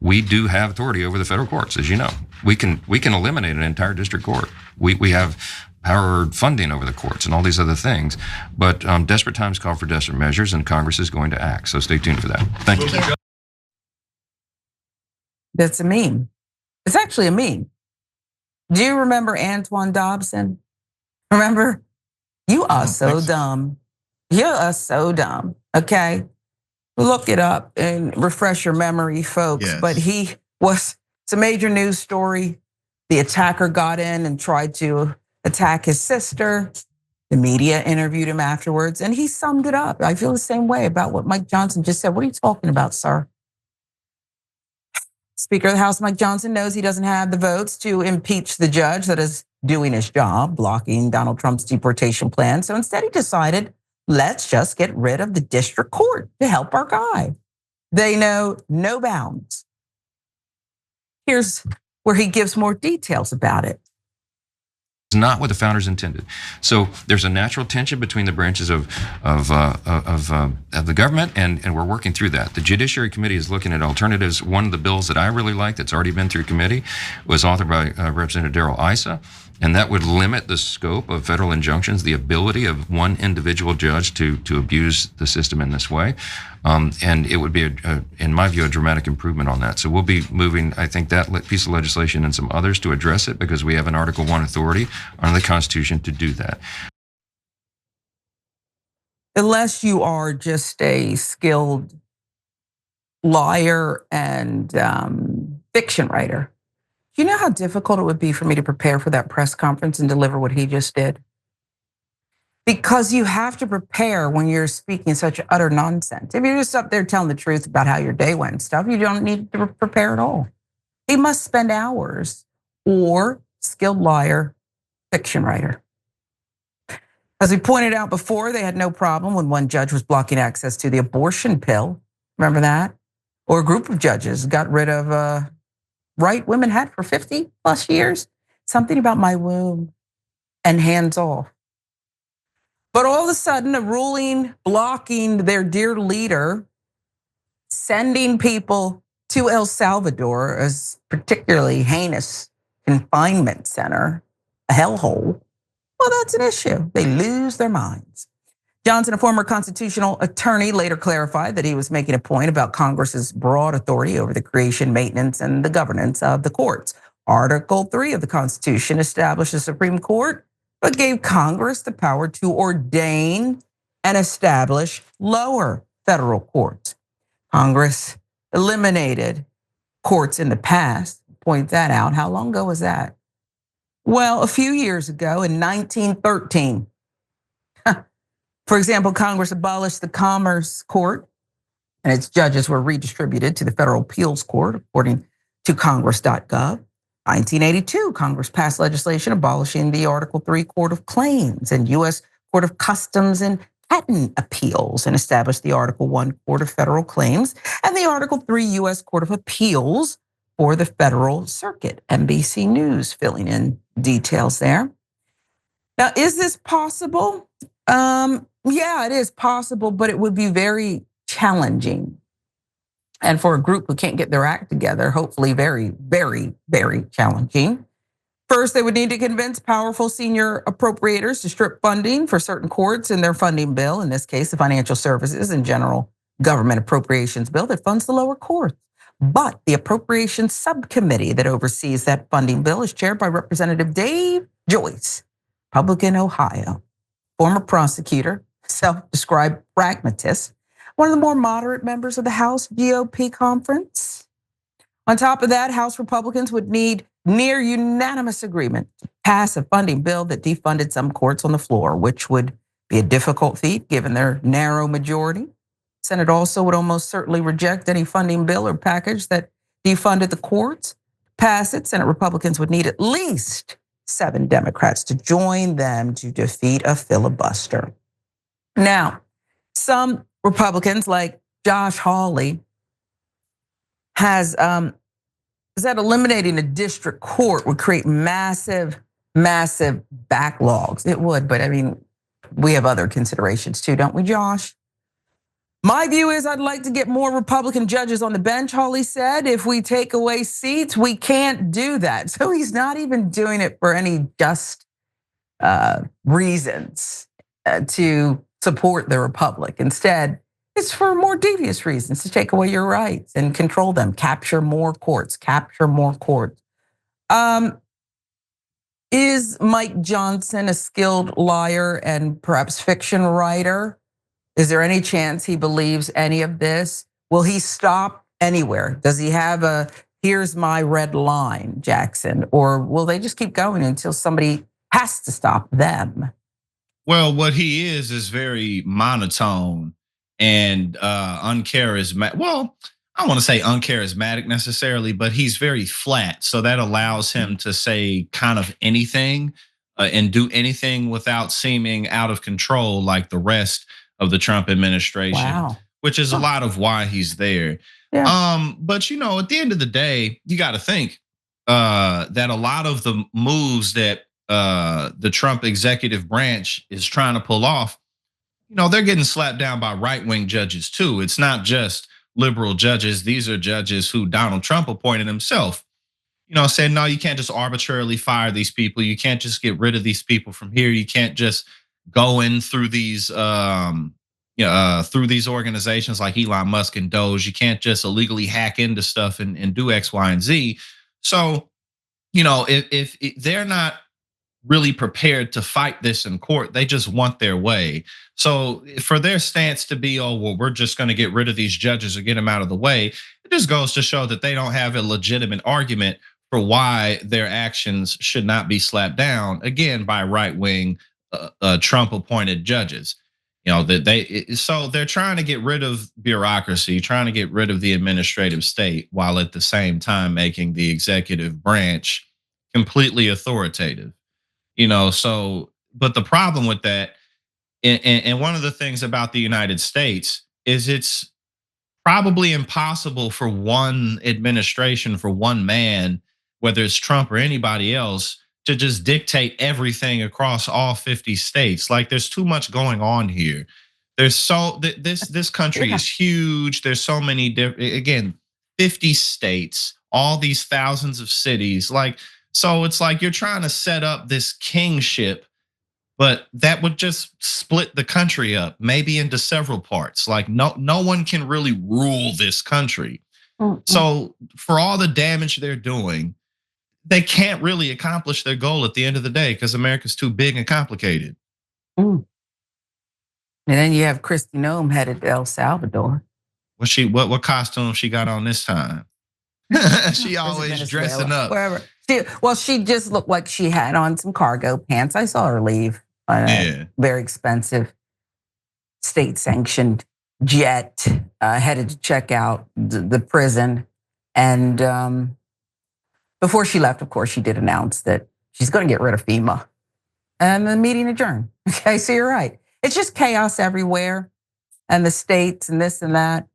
we do have authority over the federal courts, as you know. We can eliminate an entire district court. We have power funding over the courts and all these other things. But desperate times call for desperate measures, and Congress is going to act. So stay tuned for that. Thank you. That's a meme. It's actually a meme. Do you remember Antoine Dobson? Remember? You are so dumb. You are so dumb, okay? Look it up and refresh your memory, folks. Yes. But it's a major news story. The attacker got in and tried to attack his sister. The media interviewed him afterwards, and he summed it up. I feel the same way about what Mike Johnson just said. What are you talking about, sir? Speaker of the House, Mike Johnson, knows he doesn't have the votes to impeach the judge that is doing his job, blocking Donald Trump's deportation plan. So instead he decided, let's just get rid of the district court to help our guy. They know no bounds. Here's where he gives more details about it. It's not what the founders intended. So there's a natural tension between the branches of the government, and we're working through that. The Judiciary Committee is looking at alternatives. One of the bills that I really like that's already been through committee was authored by Representative Darrell Issa, and that would limit the scope of federal injunctions, the ability of one individual judge to abuse the system in this way. And it would be, in my view, a dramatic improvement on that. So we'll be moving, I think, that piece of legislation and some others to address it, because we have an Article 1 authority under the Constitution to do that. Unless you are just a skilled liar and fiction writer, do you know how difficult it would be for me to prepare for that press conference and deliver what he just did? Because you have to prepare when you're speaking such utter nonsense. If you're just up there telling the truth about how your day went and stuff, you don't need to prepare at all. He must spend hours, or skilled liar, fiction writer. As we pointed out before, they had no problem when one judge was blocking access to the abortion pill. Remember that? Or a group of judges got rid of a right women had for 50 plus years. Something about my womb and hands off. But all of a sudden, a ruling blocking their dear leader, sending people to El Salvador as particularly heinous confinement center, a hellhole. Well, that's an issue. They lose their minds. Johnson, a former constitutional attorney, later clarified that he was making a point about Congress's broad authority over the creation, maintenance, and the governance of the courts. Article 3 of the Constitution established the Supreme Court, but gave Congress the power to ordain and establish lower federal courts. Congress eliminated courts in the past. Point that out. How long ago was that? Well, a few years ago in 1913. For example, Congress abolished the Commerce Court, and its judges were redistributed to the Federal Appeals Court, according to Congress.gov. 1982, Congress passed legislation abolishing the Article 3 Court of Claims and U.S. Court of Customs and Patent Appeals, and established the Article 1 Court of Federal Claims and the Article 3 U.S. Court of Appeals for the Federal Circuit. NBC News filling in details there. Now, is this possible? Yeah, it is possible, but it would be very challenging. And for a group who can't get their act together, hopefully very, very, very challenging. First, they would need to convince powerful senior appropriators to strip funding for certain courts in their funding bill, in this case, the Financial Services and General Government Appropriations Bill that funds the lower courts. But the Appropriations Subcommittee that oversees that funding bill is chaired by Representative Dave Joyce, Republican, Ohio, former prosecutor, self-described pragmatist, one of the more moderate members of the House GOP conference. On top of that, House Republicans would need near unanimous agreement to pass a funding bill that defunded some courts on the floor, which would be a difficult feat given their narrow majority. Senate also would almost certainly reject any funding bill or package that defunded the courts. To pass it, Senate Republicans would need at least 7 Democrats to join them to defeat a filibuster. Now, some Republicans like Josh Hawley has said eliminating a district court would create massive, massive backlogs. It would, but I mean, we have other considerations too, don't we, Josh? My view is I'd like to get more Republican judges on the bench, Hawley said. If we take away seats, we can't do that. So he's not even doing it for any just reasons to support the Republic. Instead, it's for more devious reasons, to take away your rights and control them, capture more courts, capture more courts. Is Mike Johnson a skilled liar and perhaps fiction writer? Is there any chance he believes any of this? Will he stop anywhere? Does he have a here's my red line, Jackson? Or will they just keep going until somebody has to stop them? Well, what he is very monotone and uncharismatic. Well, I don't want to say uncharismatic necessarily, but he's very flat. So that allows him to say kind of anything and do anything without seeming out of control like the rest of the Trump administration, Wow. which is a lot of why he's there. Yeah. But at the end of the day, you got to think that a lot of the moves that the Trump executive branch is trying to pull off, they're getting slapped down by right-wing judges too. It's not just liberal judges. These are judges who Donald Trump appointed himself. Saying, no, you can't just arbitrarily fire these people. You can't just get rid of these people from here. You can't just go in through these through these organizations like Elon Musk and Doge. You can't just illegally hack into stuff and do X, Y, and Z. So, if they're not really prepared to fight this in court, they just want their way. So for their stance to be, oh, well, we're just going to get rid of these judges or get them out of the way, it just goes to show that they don't have a legitimate argument for why their actions should not be slapped down, again, by right-wing Trump appointed judges. So they're trying to get rid of bureaucracy, trying to get rid of the administrative state, while at the same time making the executive branch completely authoritative. But the problem with that, and one of the things about the United States is it's probably impossible for one administration, for one man, whether it's Trump or anybody else, to just dictate everything across all 50 states. Like there's too much going on here. This country is huge. There's so many different, again, 50 states, all these thousands of cities. So it's like you're trying to set up this kingship, but that would just split the country up, maybe into several parts. Like no one can really rule this country. So for all the damage they're doing, they can't really accomplish their goal at the end of the day because America's too big and complicated. And then you have Kristi Noem headed to El Salvador. What costume she got on this time? She always dressing up. Wherever. She just looked like she had on some cargo pants. I saw her leave on a very expensive state-sanctioned jet headed to check out the prison. And before she left, of course, she did announce that she's going to get rid of FEMA. And the meeting adjourned. Okay, so you're right. It's just chaos everywhere, and the states and this and that.